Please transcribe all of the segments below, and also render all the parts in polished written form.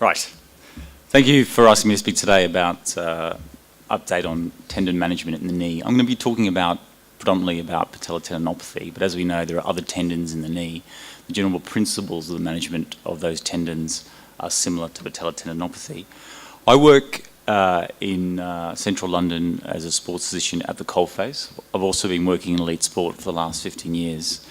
Right. Thank you for asking me to speak today about update on tendon management in the knee. I'm going to be talking predominantly about patella tendinopathy, but as we know, there are other tendons in the knee. The general principles of the management of those tendons are similar to patella tendinopathy. I work in central London as a sports physician at the coalface. I've also been working in elite sport for the last 15 years.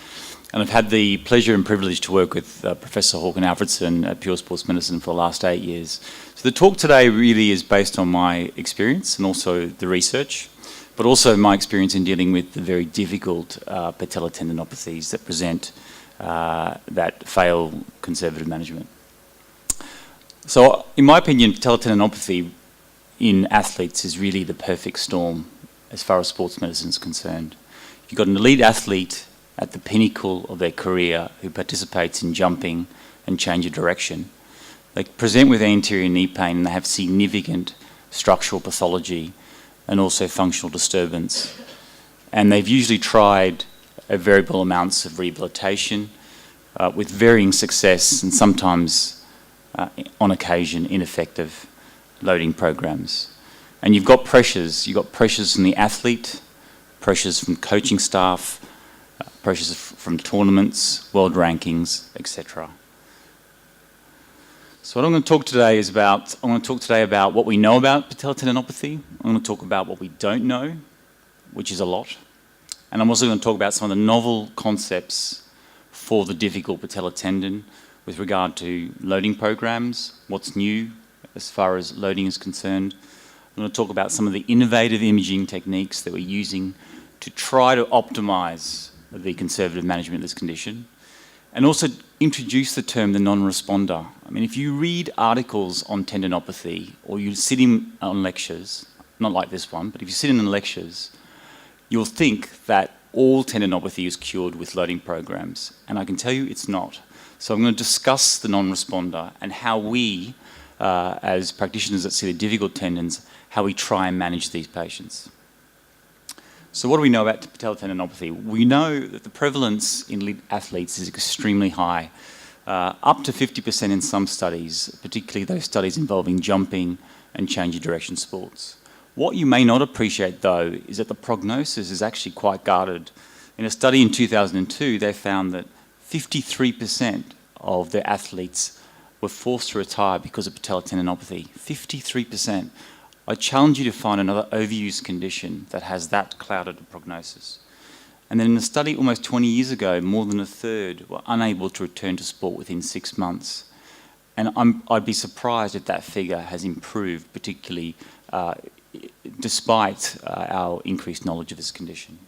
And I've had the pleasure and privilege to work with Professor Håkan Alfredsson at Pure Sports Medicine for the last 8 years. So the talk today really is based on my experience and also the research, but also my experience in dealing with the very difficult patella tendinopathies that present that fail conservative management. So in my opinion, patella tendinopathy in athletes is really the perfect storm as far as sports medicine is concerned. You've got an elite athlete at the pinnacle of their career who participates in jumping and change of direction. They present with anterior knee pain and they have significant structural pathology and also functional disturbance. And they've usually tried variable amounts of rehabilitation with varying success and sometimes, on occasion, ineffective loading programs. And you've got pressures. You've got pressures from the athlete, pressures from coaching staff, pressures from tournaments, world rankings, etc. So what I'm going to talk today is about, what we know about patella tendinopathy. I'm going to talk about what we don't know, which is a lot. And I'm also going to talk about some of the novel concepts for the difficult patella tendon with regard to loading programs, what's new as far as loading is concerned. I'm going to talk about some of the innovative imaging techniques that we're using to try to optimize the conservative management of this condition, and also introduce the term the non-responder. I mean, if you read articles on tendinopathy or you sit in on lectures, not like this one, but if you sit in on lectures, you'll think that all tendinopathy is cured with loading programs, and I can tell you it's not. So I'm going to discuss the non-responder and how we, as practitioners that see the difficult tendons, how we try and manage these patients. So what do we know about patella tendinopathy? We know that the prevalence in elite athletes is extremely high, up to 50% in some studies, particularly those studies involving jumping and change of direction sports. What you may not appreciate, though, is that the prognosis is actually quite guarded. In a study in 2002, they found that 53% of their athletes were forced to retire because of patella tendinopathy. 53%. I challenge you to find another overuse condition that has that clouded prognosis. And then in a study almost 20 years ago, more than a third were unable to return to sport within 6 months. And I'd be surprised if that figure has improved, particularly despite our increased knowledge of this condition.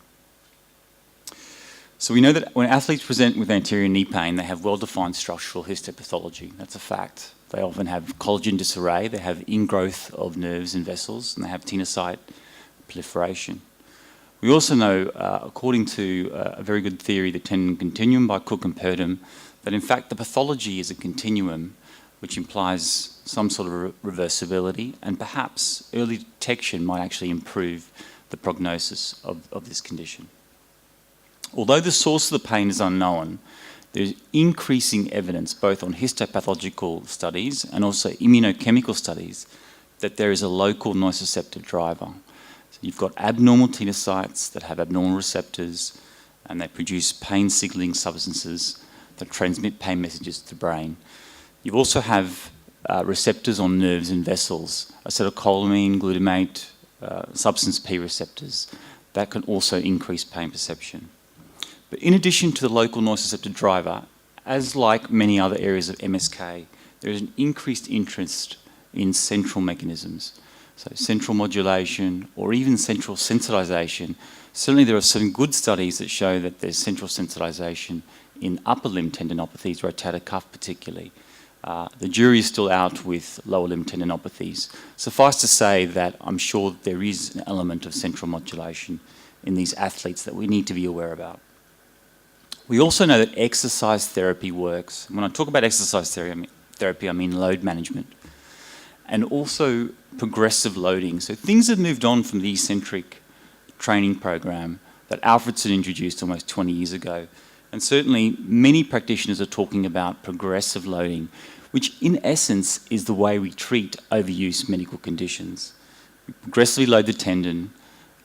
So we know that when athletes present with anterior knee pain, they have well-defined structural histopathology. That's a fact. They often have collagen disarray, they have ingrowth of nerves and vessels, and they have tenocyte proliferation. We also know, according to a very good theory, the tendon continuum by Cook and Purdom, that in fact the pathology is a continuum, which implies some sort of reversibility, and perhaps early detection might actually improve the prognosis of this condition. Although the source of the pain is unknown, there's increasing evidence both on histopathological studies and also immunochemical studies that there is a local nociceptive driver. So you've got abnormal tenocytes that have abnormal receptors and they produce pain signaling substances that transmit pain messages to the brain. You also have receptors on nerves and vessels, acetylcholine, glutamate, substance P receptors, that can also increase pain perception. But in addition to the local nociceptive driver, as like many other areas of MSK, there is an increased interest in central mechanisms. So central modulation or even central sensitization. Certainly there are some good studies that show that there's central sensitization in upper limb tendinopathies, rotator cuff particularly. The jury is still out with lower limb tendinopathies. Suffice to say that I'm sure there is an element of central modulation in these athletes that we need to be aware about. We also know that exercise therapy works. When I talk about exercise therapy, I mean load management and also progressive loading. So things have moved on from the eccentric training program that Alfredsson introduced almost 20 years ago. And certainly many practitioners are talking about progressive loading, which in essence is the way we treat overuse medical conditions. We progressively load the tendon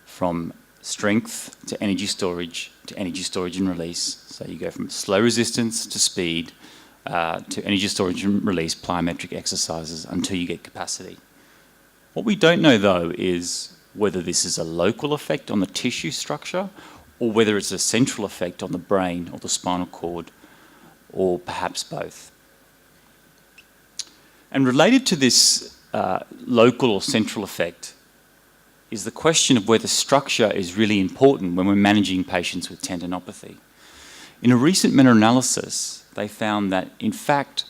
from strength to energy storage and release. So you go from slow resistance to speed to energy storage and release plyometric exercises until you get capacity. What we don't know though is whether this is a local effect on the tissue structure or whether it's a central effect on the brain or the spinal cord, or perhaps both. And related to this local or central effect is the question of whether structure is really important when we're managing patients with tendinopathy. In a recent meta-analysis, they found that, in fact,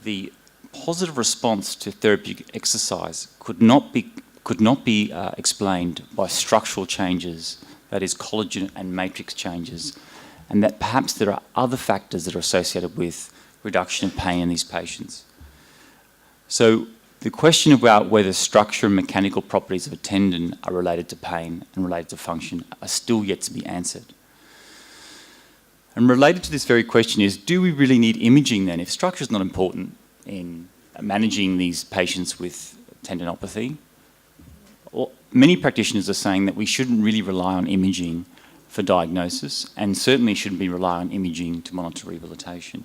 the positive response to therapeutic exercise could not be explained by structural changes, that is, collagen and matrix changes, and that perhaps there are other factors that are associated with reduction of pain in these patients. So the question about whether structure and mechanical properties of a tendon are related to pain and related to function are still yet to be answered. And related to this very question is, do we really need imaging then? If structure is not important in managing these patients with tendinopathy, many practitioners are saying that we shouldn't really rely on imaging for diagnosis, and certainly shouldn't be relying on imaging to monitor rehabilitation.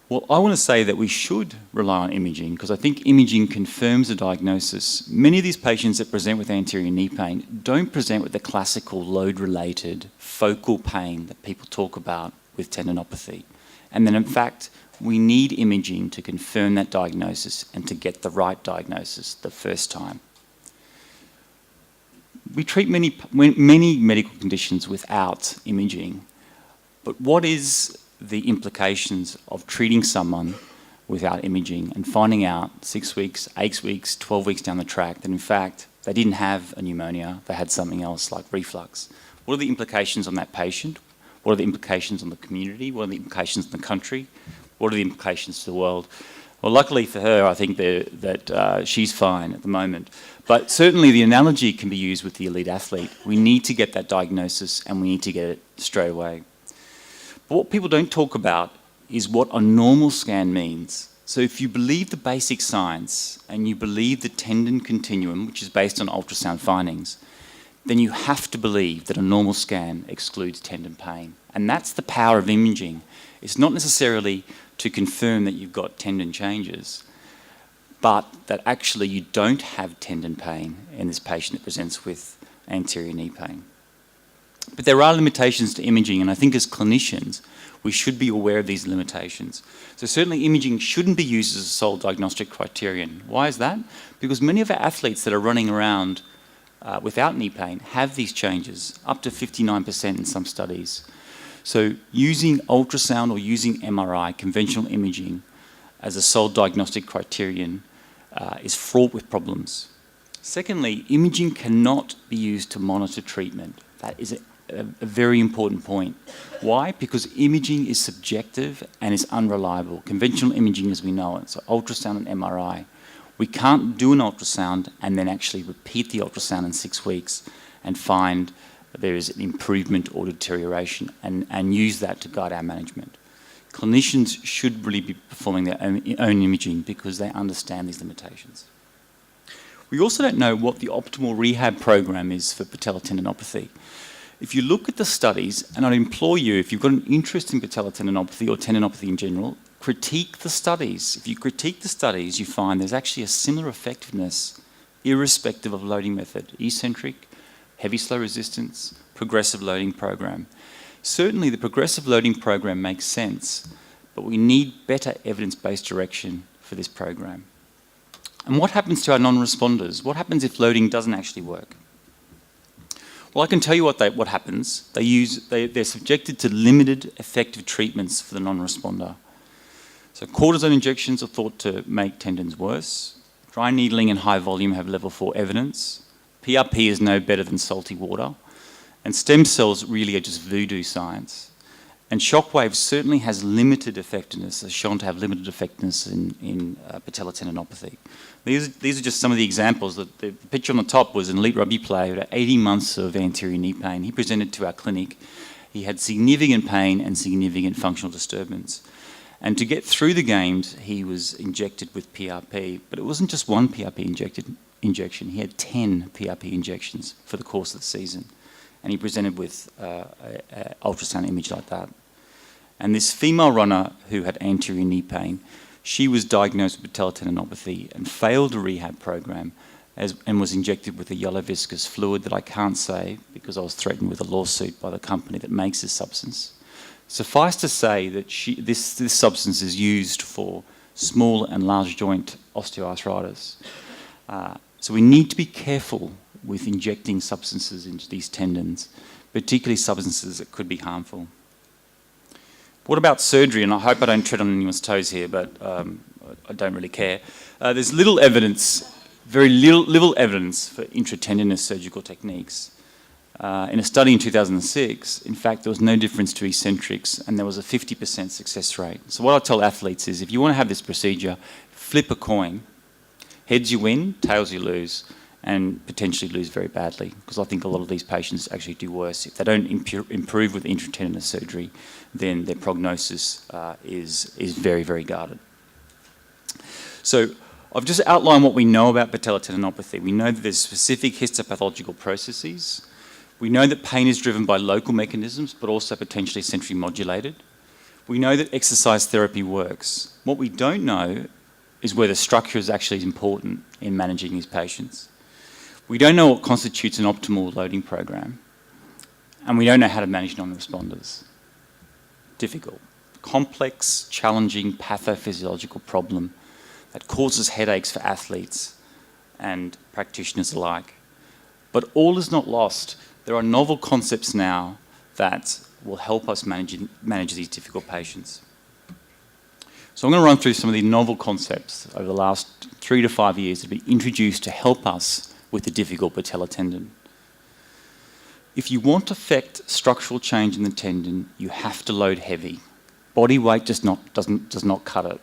Well, I want to say that we should rely on imaging because I think imaging confirms the diagnosis. Many of these patients that present with anterior knee pain don't present with the classical load-related focal pain that people talk about with tendinopathy. And then in fact, we need imaging to confirm that diagnosis and to get the right diagnosis the first time. We treat many medical conditions without imaging, but what is the implications of treating someone without imaging and finding out 6 weeks, 8 weeks, 12 weeks down the track that in fact they didn't have a pneumonia, they had something else like reflux? What are the implications on that patient? What are the implications on the community? What are the implications on the country? What are the implications to the world? Well, luckily for her, I think that she's fine at the moment. But certainly the analogy can be used with the elite athlete. We need to get that diagnosis and we need to get it straight away. But what people don't talk about is what a normal scan means. So if you believe the basic science and you believe the tendon continuum, which is based on ultrasound findings, then you have to believe that a normal scan excludes tendon pain. And that's the power of imaging. It's not necessarily to confirm that you've got tendon changes, but that actually you don't have tendon pain in this patient that presents with anterior knee pain. But there are limitations to imaging, and I think as clinicians, we should be aware of these limitations. So certainly imaging shouldn't be used as a sole diagnostic criterion. Why is that? Because many of our athletes that are running around without knee pain have these changes, up to 59% in some studies. So using ultrasound or using MRI, conventional imaging, as a sole diagnostic criterion is fraught with problems. Secondly, imaging cannot be used to monitor treatment. That is a very important point. Why? Because imaging is subjective and is unreliable. Conventional imaging as we know it, so ultrasound and MRI. We can't do an ultrasound and then actually repeat the ultrasound in 6 weeks and find that there is an improvement or deterioration and use that to guide our management. Clinicians should really be performing their own imaging because they understand these limitations. We also don't know what the optimal rehab program is for patella tendinopathy. If you look at the studies, and I'd implore you, if you've got an interest in patella tendinopathy or tendinopathy in general, critique the studies. If you critique the studies, you find there's actually a similar effectiveness irrespective of loading method, eccentric, heavy slow resistance, progressive loading program. Certainly the progressive loading program makes sense, but we need better evidence-based direction for this program. And what happens to our non-responders? What happens if loading doesn't actually work? Well, I can tell you what happens. They're subjected to limited effective treatments for the non-responder. So cortisone injections are thought to make tendons worse. Dry needling and high volume have level 4 evidence. PRP is no better than salty water. And stem cells really are just voodoo science. And shockwave certainly has limited effectiveness, is shown to have limited effectiveness in patella tendinopathy. These are just some of the examples. The picture on the top was an elite rugby player who had 18 months of anterior knee pain. He presented to our clinic. He had significant pain and significant functional disturbance. And to get through the games, he was injected with PRP, but it wasn't just one PRP injection. He had 10 PRP injections for the course of the season. And he presented with an ultrasound image like that. And this female runner who had anterior knee pain, she was diagnosed with patella tendinopathy and failed a rehab program and was injected with a yellow viscous fluid that I can't say because I was threatened with a lawsuit by the company that makes this substance. Suffice to say that this substance is used for small and large joint osteoarthritis. So we need to be careful with injecting substances into these tendons, particularly substances that could be harmful. What about surgery? And I hope I don't tread on anyone's toes here, but I don't really care. There's little evidence, very little evidence for intratendinous surgical techniques. In a study in 2006, in fact, there was no difference to eccentrics, and there was a 50% success rate. So what I tell athletes is, if you want to have this procedure, flip a coin. Heads you win, tails you lose, and potentially lose very badly, because I think a lot of these patients actually do worse. If they don't improve with intratendinous surgery, then their prognosis is very, very guarded. So I've just outlined what we know about patella tendinopathy. We know that there's specific histopathological processes. We know that pain is driven by local mechanisms, but also potentially centrally modulated. We know that exercise therapy works. What we don't know is whether structure is actually important in managing these patients. We don't know what constitutes an optimal loading program, and we don't know how to manage non-responders. Difficult. Complex, challenging, pathophysiological problem that causes headaches for athletes and practitioners alike. But all is not lost. There are novel concepts now that will help us manage these difficult patients. So I'm going to run through some of the novel concepts over the last 3 to 5 years that have been introduced to help us with the difficult patella tendon. If you want to affect structural change in the tendon, you have to load heavy. Body weight does not cut it.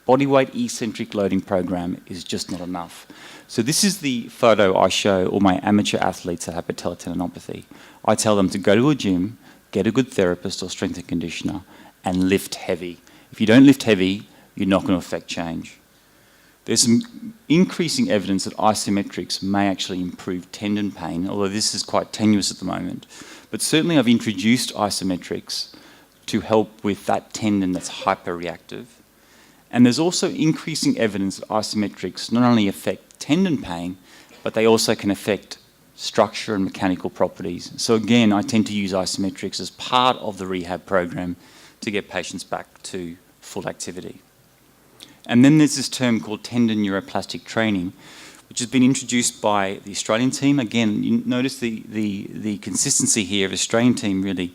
Body weight eccentric loading program is just not enough. So this is the photo I show all my amateur athletes that have patella tendinopathy. I tell them to go to a gym, get a good therapist or strength and conditioner, and lift heavy. If you don't lift heavy, you're not going to affect change. There's some increasing evidence that isometrics may actually improve tendon pain, although this is quite tenuous at the moment. But certainly I've introduced isometrics to help with that tendon that's hyperreactive. And there's also increasing evidence that isometrics not only affect tendon pain, but they also can affect structure and mechanical properties. So again, I tend to use isometrics as part of the rehab program to get patients back to full activity. And then there's this term called tendon neuroplastic training, which has been introduced by the Australian team. Again, you notice the consistency here of the Australian team really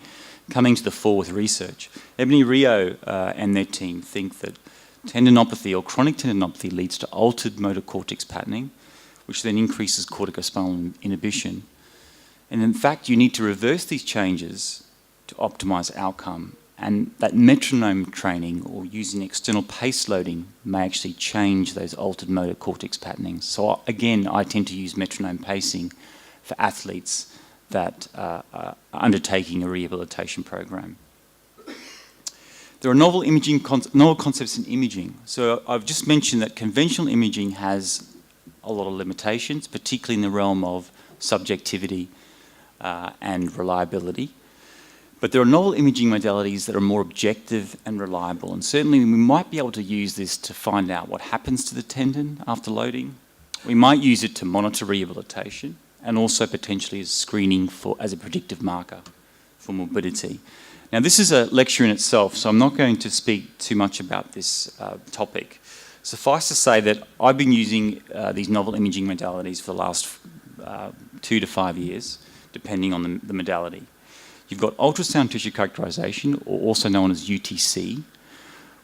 coming to the fore with research. Ebony Rio and their team think that tendinopathy or chronic tendinopathy leads to altered motor cortex patterning, which then increases corticospinal inhibition. And in fact, you need to reverse these changes to optimize outcome. And that metronome training or using external pace loading may actually change those altered motor cortex patternings. So again, I tend to use metronome pacing for athletes that are undertaking a rehabilitation program. There are novel concepts in imaging. So I've just mentioned that conventional imaging has a lot of limitations, particularly in the realm of subjectivity and reliability. But there are novel imaging modalities that are more objective and reliable, and certainly we might be able to use this to find out what happens to the tendon after loading. We might use it to monitor rehabilitation and also potentially as screening as a predictive marker for morbidity. Now this is a lecture in itself, so I'm not going to speak too much about this topic. Suffice to say that I've been using these novel imaging modalities for the last 2 to 5 years, depending on the modality. You've got ultrasound tissue characterization, or also known as UTC,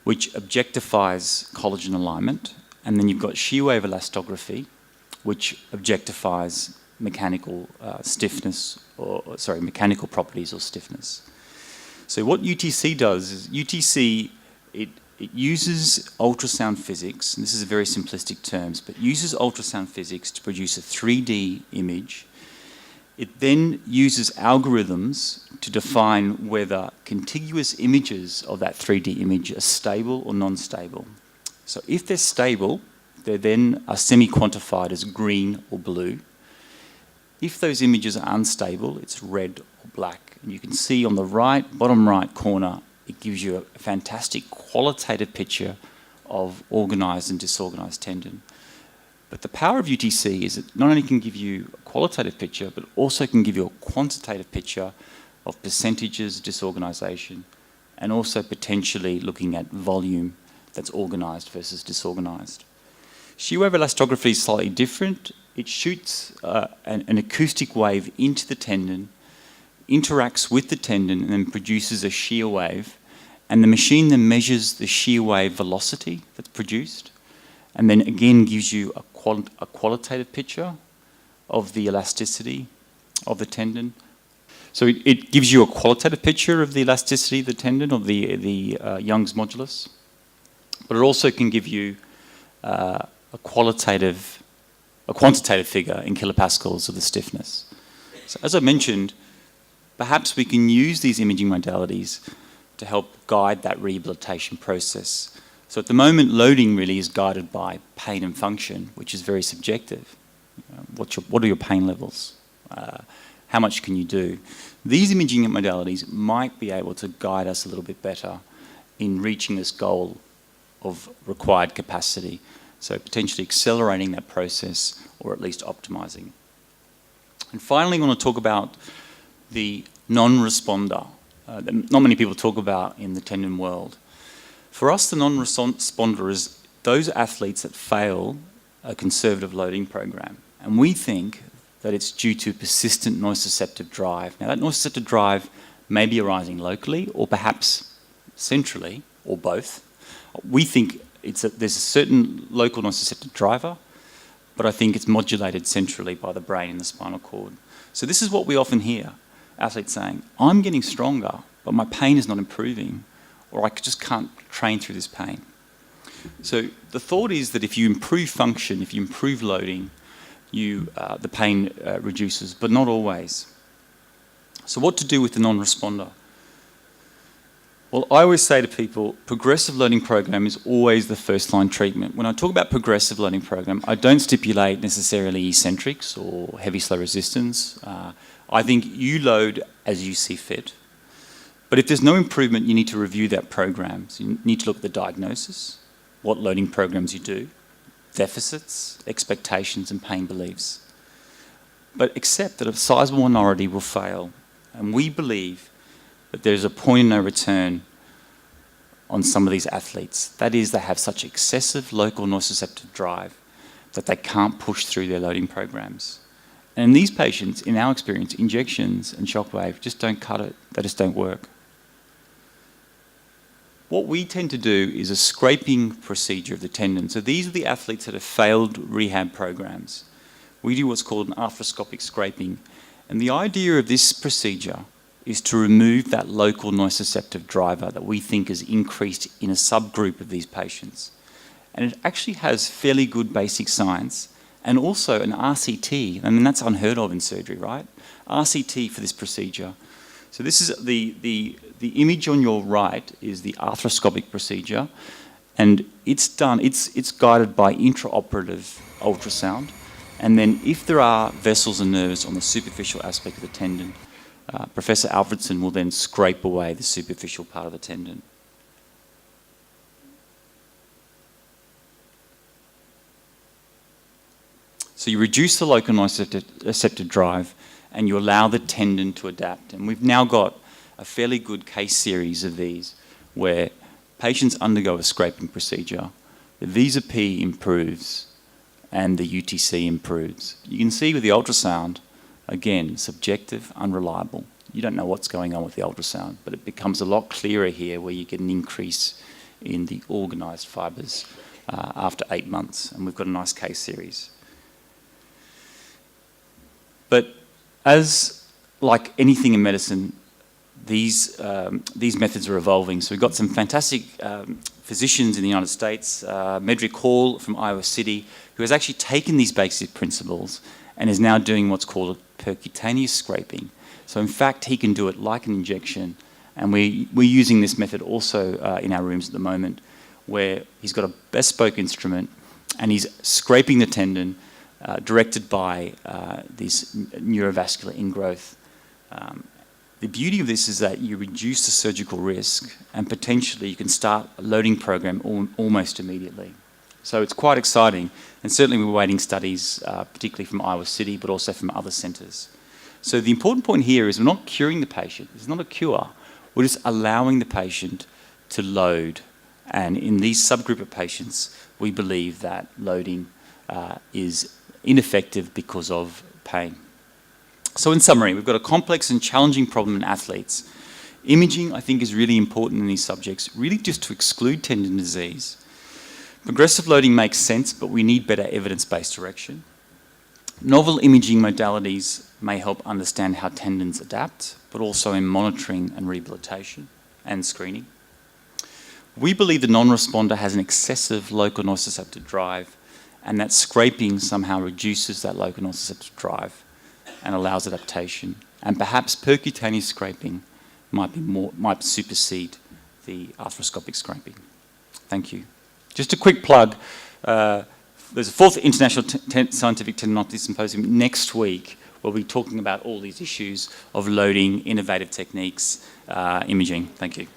which objectifies collagen alignment. And then you've got shear wave elastography, which objectifies mechanical stiffness, mechanical properties or stiffness. So what UTC does is it uses ultrasound physics, and this is a very simplistic terms, but uses ultrasound physics to produce a 3D image It then uses algorithms to define whether contiguous images of that 3D image are stable or non-stable. So if they're stable, they then are semi-quantified as green or blue. If those images are unstable, it's red or black. And you can see on the bottom right corner, it gives you a fantastic qualitative picture of organised and disorganised tendon. But the power of UTC is it not only can give you a qualitative picture, but also can give you a quantitative picture of percentages, disorganisation, and also potentially looking at volume that's organised versus disorganised. Shear wave elastography is slightly different. It shoots an acoustic wave into the tendon, interacts with the tendon, and then produces a shear wave. And the machine then measures the shear wave velocity that's produced, and then again gives you a qualitative picture of the elasticity of the tendon. So it gives you a qualitative picture of the elasticity of the tendon, of the Young's modulus, but it also can give you a quantitative figure in kilopascals of the stiffness. So as I mentioned, perhaps we can use these imaging modalities to help guide that rehabilitation process. So at the moment, loading really is guided by pain and function, which is very subjective. What are your pain levels? How much can you do? These imaging modalities might be able to guide us a little bit better in reaching this goal of required capacity. So potentially accelerating that process or at least optimizing. And finally, I want to talk about the non-responder that not many people talk about in the tendon world. For us, the non-responder is those athletes that fail a conservative loading program. And we think that it's due to persistent nociceptive drive. Now, that nociceptive drive may be arising locally or perhaps centrally, or both. We think there's a certain local nociceptive driver, but I think it's modulated centrally by the brain and the spinal cord. So this is what we often hear, athletes saying, I'm getting stronger, but my pain is not improving, or I just can't train through this pain. So the thought is that if you improve function, if you improve loading, the pain reduces, but not always. So what to do with the non-responder? Well, I always say to people, progressive loading program is always the first line treatment. When I talk about progressive loading program, I don't stipulate necessarily eccentrics or heavy slow resistance. I think you load as you see fit. But if there's no improvement, you need to review that program. So you need to look at the diagnosis, what loading programs you do, deficits, expectations, and pain beliefs. But accept that a sizable minority will fail. And we believe that there's a point of no return on some of these athletes. That is, they have such excessive local nociceptive drive that they can't push through their loading programs. And in these patients, in our experience, injections and shockwave just don't cut it. They just don't work. What we tend to do is a scraping procedure of the tendon. So these are the athletes that have failed rehab programs. We do what's called an arthroscopic scraping. And the idea of this procedure is to remove that local nociceptive driver that we think is increased in a subgroup of these patients. And it actually has fairly good basic science and also an RCT. I mean, that's unheard of in surgery, right? RCT for this procedure. So this is the image on your right is the arthroscopic procedure, and it's guided by intraoperative ultrasound. And then if there are vessels and nerves on the superficial aspect of the tendon, Professor Alfredson will then scrape away the superficial part of the tendon. So you reduce the local nociceptive drive and you allow the tendon to adapt. And we've now got a fairly good case series of these where patients undergo a scraping procedure, the VISA-P improves and the UTC improves. You can see with the ultrasound, again, subjective, unreliable. You don't know what's going on with the ultrasound, but it becomes a lot clearer here where you get an increase in the organised fibres after 8 months, and we've got a nice case series. But as like anything in medicine, these methods are evolving. So we've got some fantastic physicians in the United States, Medrick Hall from Iowa City, who has actually taken these basic principles and is now doing what's called a percutaneous scraping. So in fact, he can do it like an injection, and we're using this method also in our rooms at the moment, where he's got a bespoke instrument and he's scraping the tendon directed by this neurovascular ingrowth. The beauty of this is that you reduce the surgical risk, and potentially you can start a loading program almost immediately. So it's quite exciting, and certainly we're waiting studies, particularly from Iowa City, but also from other centres. So the important point here is we're not curing the patient. It's not a cure. We're just allowing the patient to load. And in these subgroup of patients, we believe that loading is ineffective because of pain. So in summary, we've got a complex and challenging problem in athletes. Imaging, I think, is really important in these subjects, really just to exclude tendon disease. Progressive loading makes sense, but we need better evidence-based direction. Novel imaging modalities may help understand how tendons adapt, but also in monitoring and rehabilitation and screening. We believe the non-responder has an excessive local nociceptive drive, and that scraping somehow reduces that local nociceptive drive and allows adaptation. And perhaps percutaneous scraping might supersede the arthroscopic scraping. Thank you. Just a quick plug. There's a 4th International Scientific Tendinopathy Symposium next week. We'll be talking about all these issues of loading, innovative techniques, imaging. Thank you.